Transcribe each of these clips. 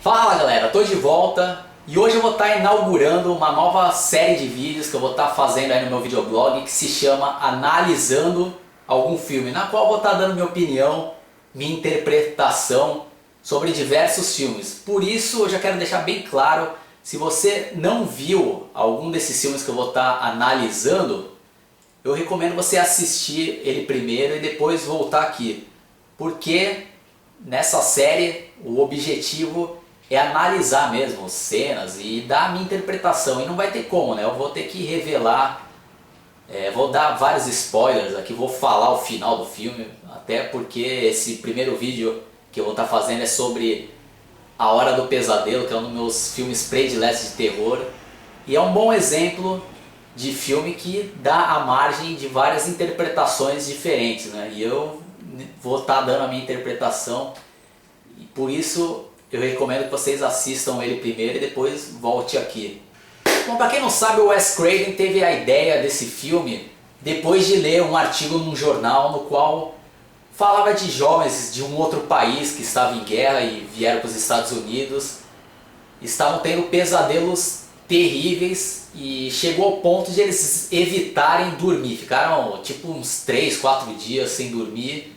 Fala galera, tô de volta e hoje eu vou estar inaugurando uma nova série de vídeos que eu vou estar fazendo aí no meu videoblog que se chama Analisando Algum Filme, na qual eu vou estar dando minha opinião, minha interpretação sobre diversos filmes. Por isso eu já quero deixar bem claro, se você não viu algum desses filmes que eu vou estar analisando, eu recomendo você assistir ele primeiro e depois voltar aqui, porque nessa série o objetivo é analisar mesmo cenas e dar a minha interpretação, e não vai ter como, né? Eu vou ter que revelar, vou dar vários spoilers aqui, vou falar o final do filme, até porque esse primeiro vídeo que eu vou estar fazendo é sobre A Hora do Pesadelo, que é um dos meus filmes prediletos de terror, e é um bom exemplo de filme que dá a margem de várias interpretações diferentes, né? E eu vou estar dando a minha interpretação, e por isso eu recomendo que vocês assistam ele primeiro e depois volte aqui. Bom, para quem não sabe, o Wes Craven teve a ideia desse filme depois de ler um artigo num jornal no qual falava de jovens de um outro país que estava em guerra e vieram para os Estados Unidos, estavam tendo pesadelos terríveis e chegou ao ponto de eles evitarem dormir. Ficaram tipo uns 3, 4 dias sem dormir,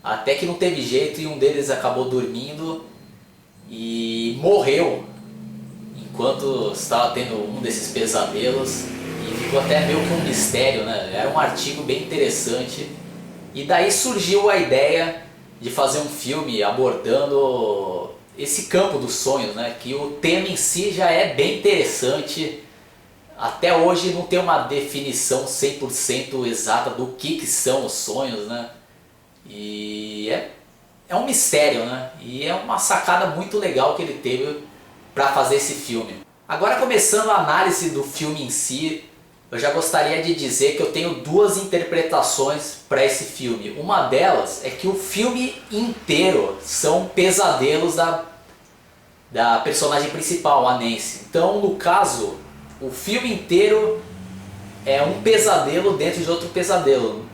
até que não teve jeito e um deles acabou dormindo e morreu enquanto estava tendo um desses pesadelos, e ficou até meio que um mistério, né? Era um artigo bem interessante, e daí surgiu a ideia de fazer um filme abordando esse campo dos sonhos, né? Que o tema em si já é bem interessante. Até hoje não tem uma definição 100% exata do que são os sonhos, né? E é um mistério, né? E é uma sacada muito legal que ele teve para fazer esse filme. Agora, começando a análise do filme em si, eu já gostaria de dizer que eu tenho duas interpretações para esse filme. Uma delas é que o filme inteiro são pesadelos da personagem principal, a Nancy. Então, no caso, o filme inteiro é um pesadelo dentro de outro pesadelo.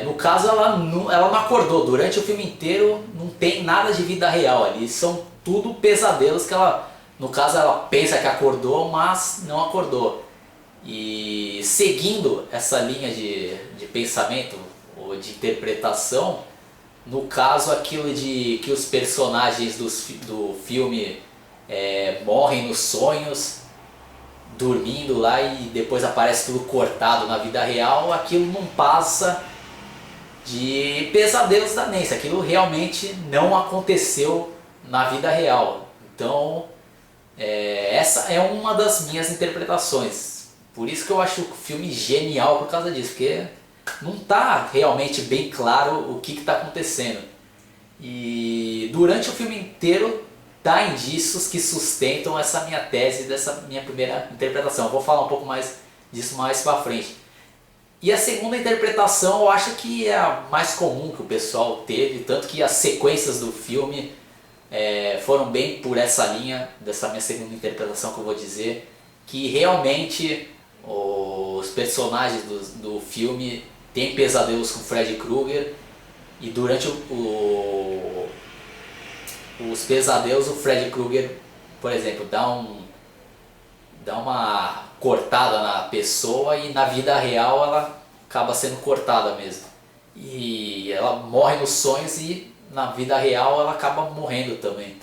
No caso, ela não acordou. Durante o filme inteiro não tem nada de vida real ali. São tudo pesadelos que ela, no caso, ela pensa que acordou, mas não acordou. E seguindo essa linha de pensamento ou de interpretação, no caso, aquilo de que os personagens do filme morrem nos sonhos, dormindo lá, e depois aparece tudo cortado na vida real, aquilo não passa de pesadelos da Nancy. Aquilo realmente não aconteceu na vida real. Então essa é uma das minhas interpretações. Por isso que eu acho o filme genial por causa disso, porque não está realmente bem claro o que está acontecendo. E durante o filme inteiro dá indícios que sustentam essa minha tese, dessa minha primeira interpretação. Eu vou falar um pouco mais disso mais pra frente. E a segunda interpretação eu acho que é a mais comum que o pessoal teve, tanto que as sequências do filme foram bem por essa linha, dessa minha segunda interpretação que eu vou dizer, que realmente os personagens do filme têm pesadelos com Freddy Krueger, e durante os pesadelos o Freddy Krueger, por exemplo, dá uma cortada na pessoa, e na vida real ela acaba sendo cortada mesmo. E ela morre nos sonhos e na vida real ela acaba morrendo também.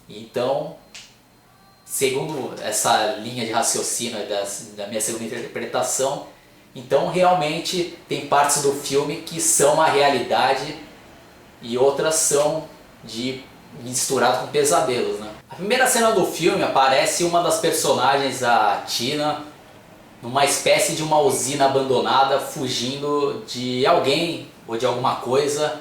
Então, segundo essa linha de raciocínio da minha segunda interpretação, então realmente tem partes do filme que são a realidade e outras são misturado com pesadelos, né? A primeira cena do filme aparece uma das personagens, a Tina, numa espécie de uma usina abandonada, fugindo de alguém ou de alguma coisa,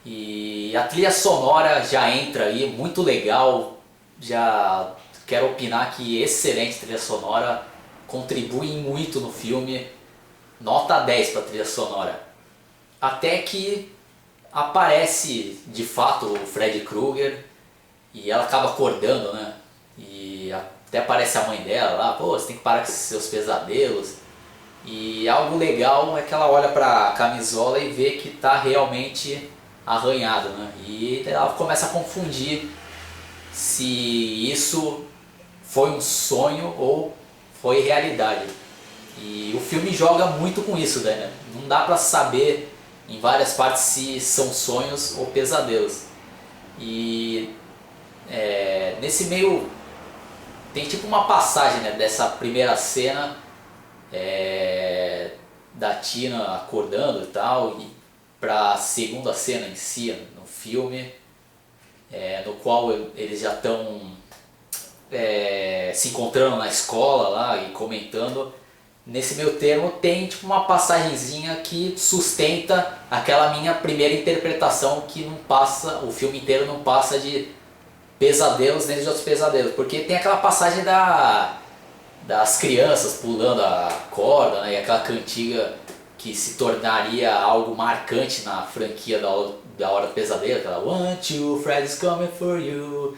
e a trilha sonora já entra aí, muito legal. Já quero opinar que excelente trilha sonora, contribui muito no filme, nota 10 para a trilha sonora. Até que aparece de fato o Freddy Krueger e ela acaba acordando, né? E até aparece a mãe dela lá, pô, você tem que parar com esses seus pesadelos. E algo legal é que ela olha para a camisola e vê que está realmente arranhado, né? E ela começa a confundir se isso foi um sonho ou foi realidade. E o filme joga muito com isso, né? Não dá pra saber em várias partes se são sonhos ou pesadelos. E nesse meio tem tipo uma passagem, né, dessa primeira cena da Tina acordando e tal, e pra segunda cena em si, no filme, no qual eles já estão se encontrando na escola lá e comentando. Nesse meio termo tem tipo uma passagenzinha que sustenta aquela minha primeira interpretação, que não passa, o filme inteiro não passa de pesadelos dentro de outros pesadelos, porque tem aquela passagem das crianças pulando a corda, né, e aquela cantiga que se tornaria algo marcante na franquia da Hora do Pesadelo, aquela "One, two, Freddy's coming for you",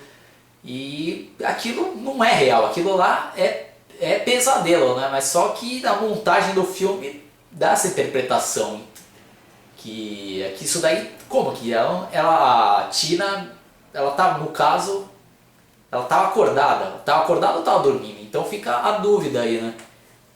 e aquilo não é real, aquilo lá é pesadelo, né? Mas só que a montagem do filme dá essa interpretação que isso daí, como que a Tina, ela tá, no caso, ela estava acordada ou estava dormindo? Então fica a dúvida aí, né?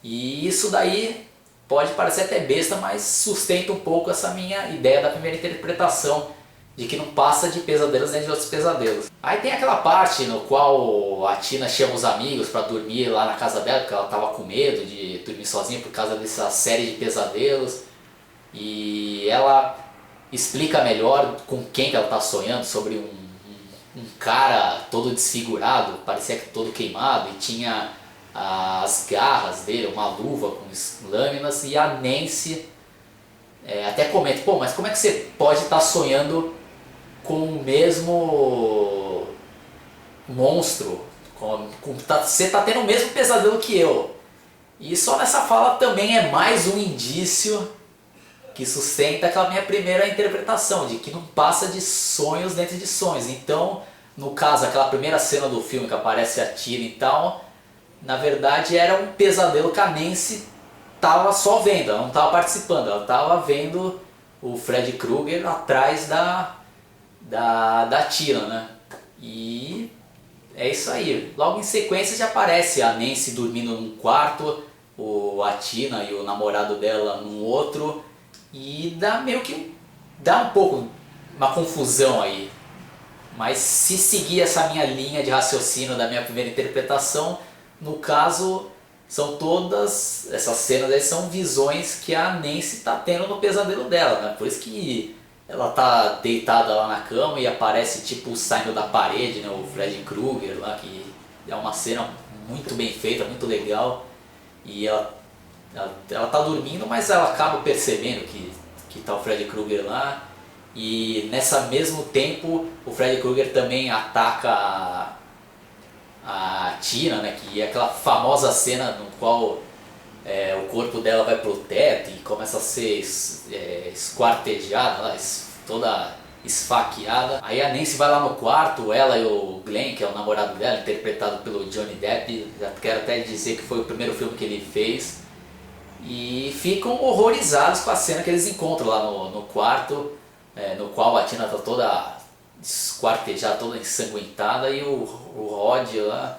E isso daí pode parecer até besta, mas sustenta um pouco essa minha ideia da primeira interpretação, de que não passa de pesadelos dentro de outros pesadelos. Aí tem aquela parte no qual a Tina chama os amigos para dormir lá na casa dela, porque ela estava com medo de dormir sozinha por causa dessa série de pesadelos. E ela explica melhor com quem que ela está sonhando, sobre um cara todo desfigurado, parecia que todo queimado, e tinha as garras dele, uma luva com lâminas, e a Nancy até comenta, pô, mas como é que você pode estar sonhando com o mesmo monstro? Você está tendo o mesmo pesadelo que eu. E só nessa fala também é mais um indício que sustenta aquela minha primeira interpretação, de que não passa de sonhos dentro de sonhos. Então, no caso, aquela primeira cena do filme que aparece a Tina e tal, na verdade era um pesadelo que a Nancy estava só vendo, ela não estava participando, ela estava vendo o Freddy Krueger atrás da Tina, né? E é isso aí. Logo em sequência já aparece a Nancy dormindo num quarto, a Tina e o namorado dela num outro, e dá um pouco uma confusão aí. Mas se seguir essa minha linha de raciocínio da minha primeira interpretação, no caso, são todas essas cenas aí, são visões que a Nancy está tendo no pesadelo dela, né? Por isso que ela tá deitada lá na cama e aparece tipo saindo da parede, né, o Freddy Krueger lá, que é uma cena muito bem feita, muito legal. E ela tá dormindo, mas ela acaba percebendo que tá o Freddy Krueger lá. E nessa mesmo tempo o Freddy Krueger também ataca a Tina, né, que é aquela famosa cena no qual o corpo dela vai pro teto e começa a ser esquartejada, lá, toda esfaqueada. Aí a Nancy vai lá no quarto, ela e o Glenn, que é o namorado dela, interpretado pelo Johnny Depp, já quero até dizer que foi o primeiro filme que ele fez, e ficam horrorizados com a cena que eles encontram lá no quarto, no qual a Tina tá toda esquartejada, toda ensanguentada, e o Rod lá,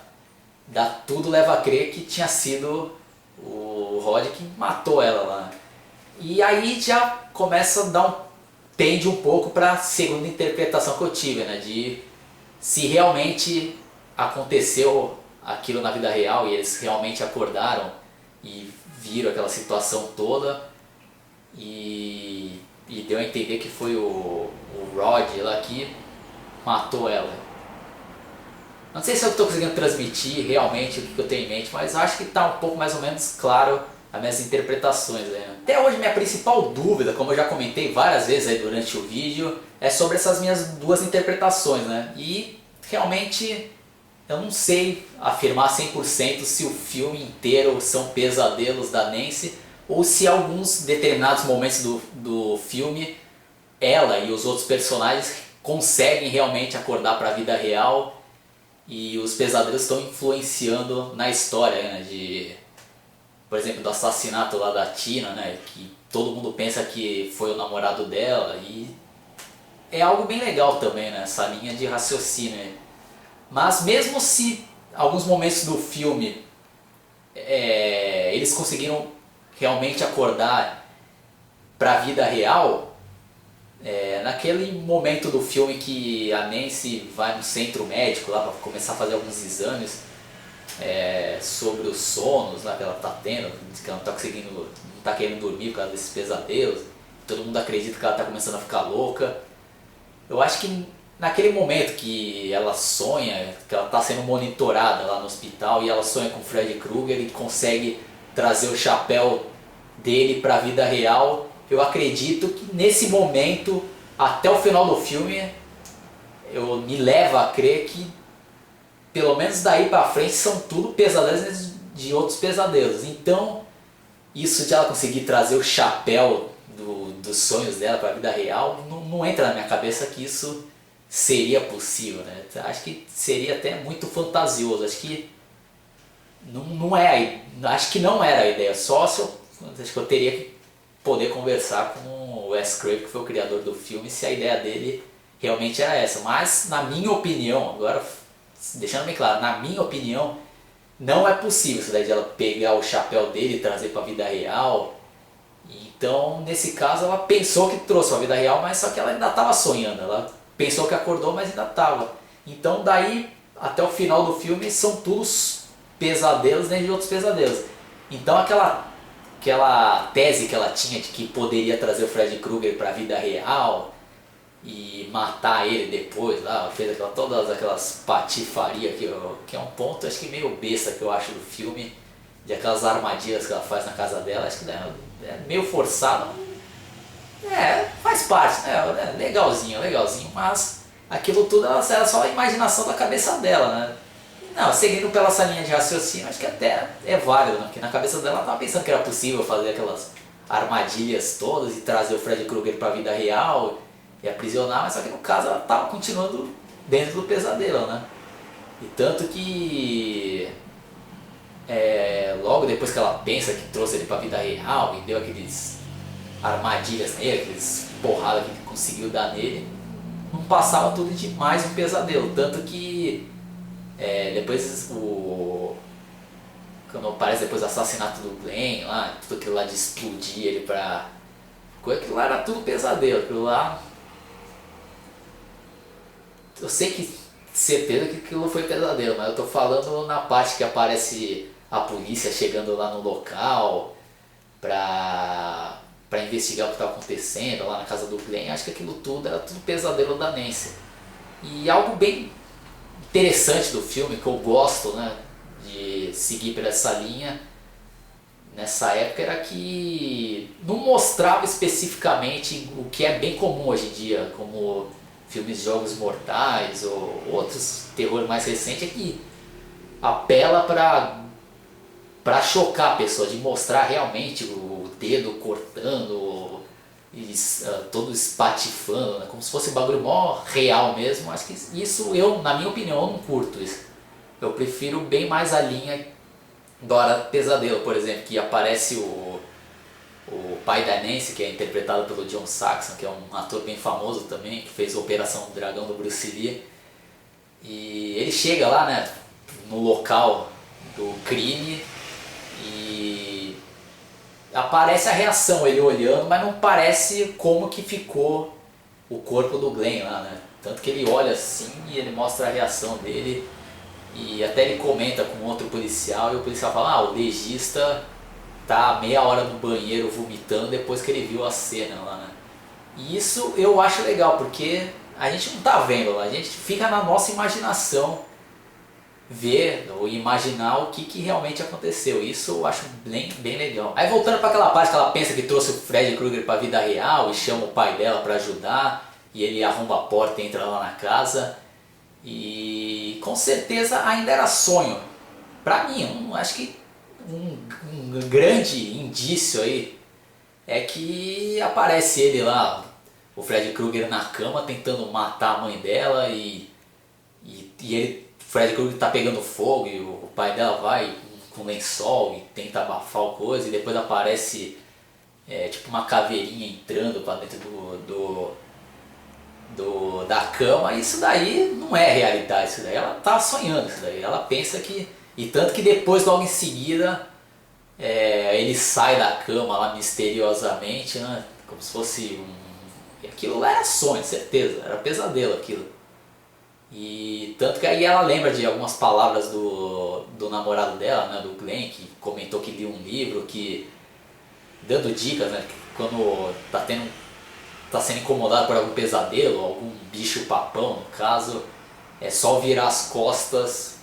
tudo leva a crer que tinha sido o Rod que matou ela lá. E aí já começa a tende um pouco para a segunda interpretação que eu tive, né, de se realmente aconteceu aquilo na vida real e eles realmente acordaram e viram aquela situação toda, e deu a entender que foi o Rod lá que matou ela. Não sei se eu estou conseguindo transmitir realmente o que eu tenho em mente, mas acho que está um pouco mais ou menos claro as minhas interpretações aí, né? Até hoje minha principal dúvida, como eu já comentei várias vezes aí durante o vídeo, é sobre essas minhas duas interpretações, né? E realmente eu não sei afirmar 100% se o filme inteiro são pesadelos da Nancy, ou se alguns determinados momentos do filme ela e os outros personagens conseguem realmente acordar para a vida real e os pesadelos estão influenciando na história, né? Por exemplo, do assassinato lá da Tina, né, que todo mundo pensa que foi o namorado dela, e é algo bem legal também, né, essa linha de raciocínio aí. Mas mesmo se alguns momentos do filme eles conseguiram realmente acordar para a vida real, naquele momento do filme que a Nancy vai no centro médico lá para começar a fazer alguns exames sobre os sonos lá que ela está tendo, que ela não está conseguindo, não está querendo dormir por causa desses pesadelos, todo mundo acredita que ela está começando a ficar louca. Eu acho que naquele momento que ela sonha, que ela está sendo monitorada lá no hospital e ela sonha com o Freddy Krueger e consegue trazer o chapéu dele para a vida real, eu acredito que nesse momento, até o final do filme, me leva a crer que pelo menos daí pra frente são tudo pesadelos de outros pesadelos. Então, isso de ela conseguir trazer o chapéu dos sonhos dela para a vida real, não entra na minha cabeça que isso seria possível, né? Acho que seria até muito fantasioso. Acho que acho que não era a ideia. Só se acho que eu teria que poder conversar com o Wes Craven, que foi o criador do filme, se a ideia dele realmente era essa. Mas na minha opinião, agora deixando bem claro, na minha opinião, não é possível essa ideia de ela pegar o chapéu dele e trazer para a vida real. Então, nesse caso, ela pensou que trouxe para a vida real, mas só que ela ainda estava sonhando. Ela pensou que acordou, mas ainda estava. Então, daí até o final do filme são todos pesadelos dentro de outros pesadelos. Então, aquela tese que ela tinha de que poderia trazer o Freddy Krueger para a vida real e matar ele depois, lá, fez todas aquelas patifarias que é um ponto, acho que meio besta que eu acho do filme, de aquelas armadilhas que ela faz na casa dela, acho que é meio forçado. Faz parte, né? Legalzinho, mas aquilo tudo era só a imaginação da cabeça dela, né? Não, seguindo pela essa linha de raciocínio, acho que até é válido, né? Porque na cabeça dela ela estava pensando que era possível fazer aquelas armadilhas todas e trazer o Freddy Krueger para a vida real e aprisionar, mas só que no caso ela estava continuando dentro do pesadelo, né? E tanto que logo depois que ela pensa que trouxe ele para a vida real e deu aqueles armadilhas nele, aqueles porradas que conseguiu dar nele, não passava tudo de mais um pesadelo. Tanto que depois quando aparece depois o assassinato do Glenn lá, tudo aquilo lá de explodir ele pra... Aquilo lá era tudo pesadelo, aquilo lá... Eu sei que certeza que aquilo foi pesadelo, mas eu tô falando na parte que aparece a polícia chegando lá no local pra investigar o que estava acontecendo lá na casa do Glenn. Acho que aquilo tudo era tudo pesadelo da Nancy. E algo bem interessante do filme, que eu gosto, né, de seguir por essa linha nessa época, era que não mostrava especificamente o que é bem comum hoje em dia, como filmes de Jogos Mortais ou outros terror mais recente, é que apela para chocar a pessoa, de mostrar realmente o dedo cortando e todo espatifando, né? Como se fosse um bagulho mó real mesmo. Acho que isso, na minha opinião, eu não curto isso. Eu prefiro bem mais a linha do Hora do Pesadelo, por exemplo, que aparece o pai da Nancy, que é interpretado pelo John Saxon, que é um ator bem famoso também, que fez Operação Dragão do Bruce Lee. E ele chega lá, né, no local do crime e aparece a reação, ele olhando, mas não parece como que ficou o corpo do Glenn lá, né? Tanto que ele olha assim e ele mostra a reação dele e até ele comenta com outro policial e o policial fala: o legista tá meia hora no banheiro vomitando depois que ele viu a cena lá, né? E isso eu acho legal, porque a gente não tá vendo lá, a gente fica na nossa imaginação ver ou imaginar o que realmente aconteceu. Isso eu acho bem legal. Aí voltando para aquela parte que ela pensa que trouxe o Freddy Krueger para a vida real e chama o pai dela para ajudar, e ele arromba a porta e entra lá na casa, e com certeza ainda era sonho. Pra mim, acho que um grande indício aí é que aparece ele lá, o Freddy Krueger na cama tentando matar a mãe dela e ele, o Freddy Krueger tá pegando fogo e o pai dela vai com lençol e tenta abafar a coisa, e depois aparece tipo uma caveirinha entrando pra dentro da cama, isso daí não é realidade, isso daí ela tá sonhando, isso daí ela pensa que... E tanto que depois, logo em seguida, ele sai da cama lá misteriosamente, né? Como se fosse um... E aquilo lá era sonho, certeza, era pesadelo aquilo. E tanto que aí ela lembra de algumas palavras do namorado dela, né, do Glenn, que comentou que lia um livro, que dando dicas, né, que quando tá sendo incomodado por algum pesadelo, algum bicho papão no caso, é só virar as costas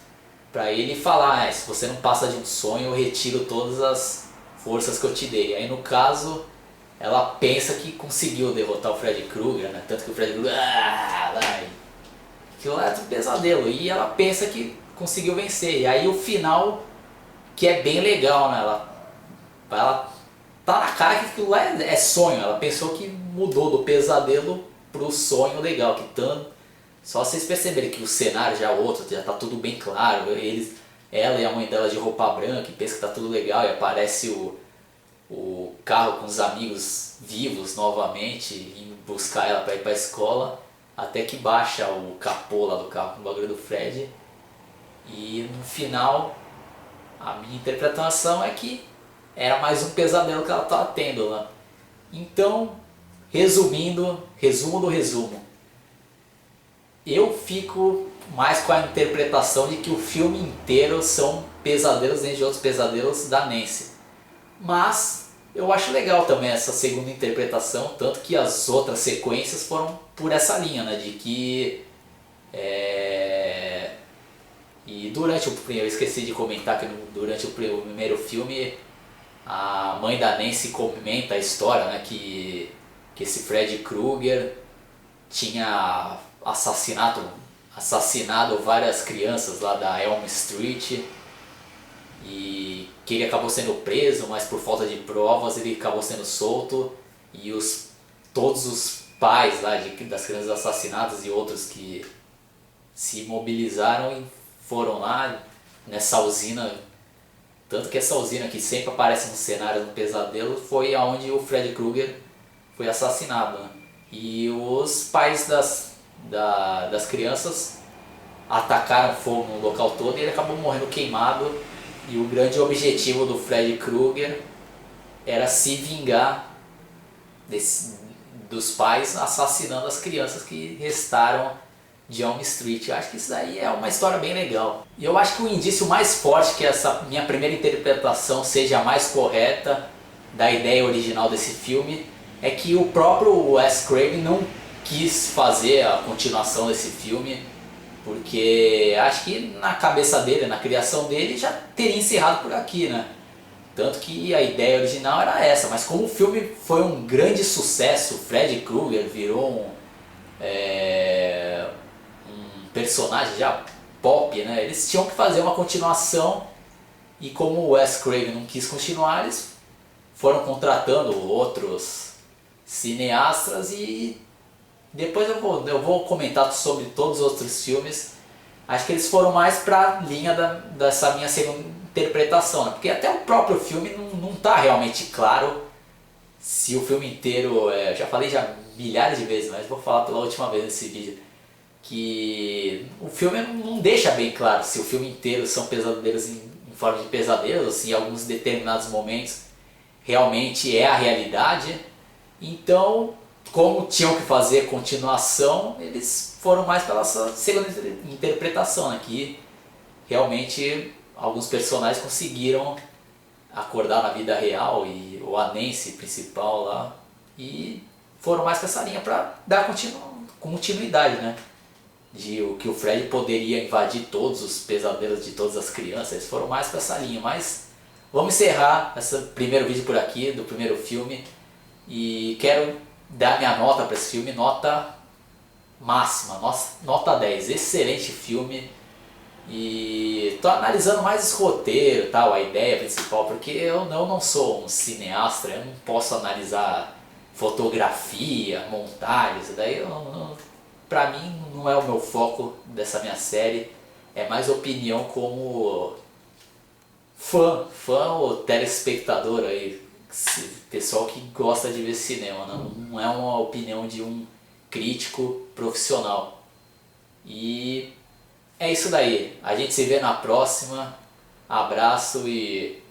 pra ele e falar, se você não passa de um sonho, eu retiro todas as forças que eu te dei. Aí no caso, ela pensa que conseguiu derrotar o Freddy Krueger, né, tanto que o Freddy Krueger, vai, aquilo é tudo pesadelo, e ela pensa que conseguiu vencer. E aí o final, que é bem legal, né? Ela tá na cara que aquilo lá é sonho. Ela pensou que mudou do pesadelo pro sonho legal, que tanto... Só vocês perceberem que o cenário já é outro, já tá tudo bem claro. Ela e a mãe dela de roupa branca, e pensa que tá tudo legal, e aparece o carro com os amigos vivos novamente, indo buscar ela pra ir pra escola. Até que baixa o capô lá do carro com o bagulho do Fred. E no final, a minha interpretação é que era mais um pesadelo que ela estava tendo lá. Então, resumindo, resumo do resumo. Eu fico mais com a interpretação de que o filme inteiro são pesadelos dentro de outros pesadelos da Nancy. Mas eu acho legal também essa segunda interpretação, tanto que as outras sequências foram por essa linha, né, de que e durante o primeiro, eu esqueci de comentar que durante o primeiro filme a mãe da Nancy comenta a história, né, que esse Freddy Krueger tinha assassinado várias crianças lá da Elm Street, e que ele acabou sendo preso, mas por falta de provas ele acabou sendo solto, e todos os pais lá das crianças assassinadas e outros que se mobilizaram e foram lá nessa usina. Tanto que essa usina que sempre aparece no cenário do pesadelo foi aonde o Freddy Krueger foi assassinado, né? E os pais das crianças atacaram fogo no local todo e ele acabou morrendo queimado. E o grande objetivo do Freddy Krueger era se vingar dos pais assassinando as crianças que restaram de Elm Street. Eu acho que isso daí é uma história bem legal. E eu acho que o indício mais forte que essa minha primeira interpretação seja a mais correta da ideia original desse filme é que o próprio Wes Craven não quis fazer a continuação desse filme, porque acho que na cabeça dele, na criação dele, já teria encerrado por aqui, né? Tanto que a ideia original era essa, mas como o filme foi um grande sucesso, Freddy Krueger virou um personagem já pop, né? Eles tinham que fazer uma continuação, e como o Wes Craven não quis continuar, eles foram contratando outros cineastas, e depois eu vou comentar sobre todos os outros filmes. Acho que eles foram mais pra linha dessa minha segunda interpretação, né? Porque até o próprio filme não tá realmente claro se o filme inteiro, eu já falei já milhares de vezes, mas vou falar pela última vez nesse vídeo, que o filme não deixa bem claro se o filme inteiro são pesadelos em forma de pesadelos, ou se em alguns determinados momentos realmente é a realidade. Então, como tinham que fazer continuação, eles foram mais pela segunda interpretação, né? Que realmente alguns personagens conseguiram acordar na vida real, ou a Nancy principal lá, e foram mais pra essa linha pra dar continuidade, né? De que o Freddy poderia invadir todos os pesadelos de todas as crianças. Eles foram mais pra essa linha, mas vamos encerrar esse primeiro vídeo por aqui, do primeiro filme, e quero dar minha nota para esse filme, nota máxima, nota 10, excelente filme. E tô analisando mais esse roteiro, tal, a ideia principal, porque eu não sou um cineasta, eu não posso analisar fotografia, montagem, isso daí pra mim não é o meu foco dessa minha série, é mais opinião como fã ou telespectador aí, pessoal que gosta de ver cinema, não é uma opinião de um crítico profissional. E é isso daí. A gente se vê na próxima. Abraço e